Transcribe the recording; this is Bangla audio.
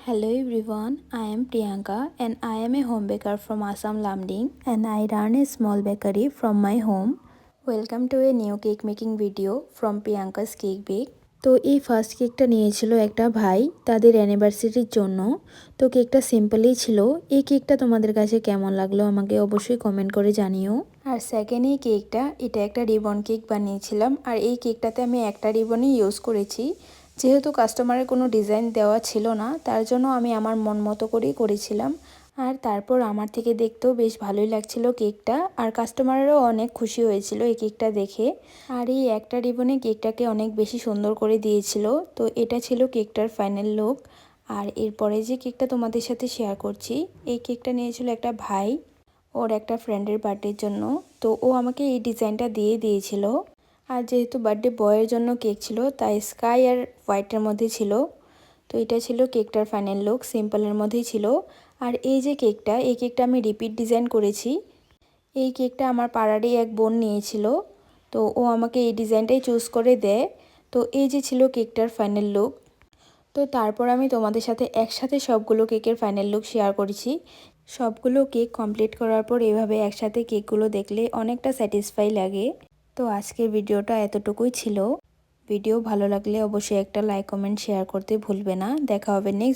Hello everyone, I am Priyanka and I am a home baker from Assam Lamding and I run a small bakery from my home. Welcome to a new cake making video from Priyanka's Cake Bake. তো এই ফার্স্ট কেকটা নিয়েছিল একটা ভাই তাদের অ্যানিভার্সারির জন্য। তো কেকটা সিম্পলই ছিল। এই কেকটা তোমাদের কাছে কেমন লাগলো আমাকে অবশ্যই কমেন্ট করে জানিও। আর সেকেন্ড এই কেকটা, এটা একটা রিবন কেক বানিয়েছিলাম আর এই কেকটাতে আমি একটা রিবনই ইউজ করেছি। যেহেতু কাস্টমারের কোনো ডিজাইন দেওয়া ছিল না, তার জন্য আমি আমার মন মতো করেই করেছিলাম। আর তারপর আমার থেকে দেখতেও বেশ ভালোই লাগছিল কেকটা, আর কাস্টমারেরও অনেক খুশি হয়েছিল এই কেকটা দেখে। আর এই একটা রিবনে কেকটাকে অনেক বেশি সুন্দর করে দিয়েছিল। তো এটা ছিল কেকটার ফাইনাল লুক। আর এরপরে যে কেকটা তোমাদের সাথে শেয়ার করছি, এই কেকটা নিয়েছিল একটা ভাই ওর একটা ফ্রেন্ডের বার্থডের জন্য। তো ও আমাকে এই ডিজাইনটা দিয়ে দিয়েছিল। আর যেহেতু বার্থডে বয়ের জন্য কেক ছিল, তাই স্কাই আর হোয়াইটের মধ্যে ছিল। তো এটা ছিল কেকটার ফাইনাল লুক, সিম্পলের মধ্যেই ছিল। আর এই যে কেকটা, এই কেকটা আমি রিপিট ডিজাইন করেছি। এই কেকটা আমার পাড়ারই এক বোন নিয়েছিল, তো ও আমাকে এই ডিজাইনটাই চুজ করে দেয়। তো এই যে ছিল কেকটার ফাইনাল লুক। তো তারপর আমি তোমাদের সাথে একসাথে সবগুলো কেকের ফাইনাল লুক শেয়ার করেছি। সবগুলো কেক কমপ্লিট করার পর এভাবে একসাথে কেকগুলো দেখলে অনেকটা স্যাটিসফাই লাগে। তো আজকের ভিডিওটা এতটুকুই ছিল। ভিডিও ভালো লাগলে অবশ্যই একটা লাইক কমেন্ট শেয়ার করতে ভুলবে না। দেখা হবে নেক্সট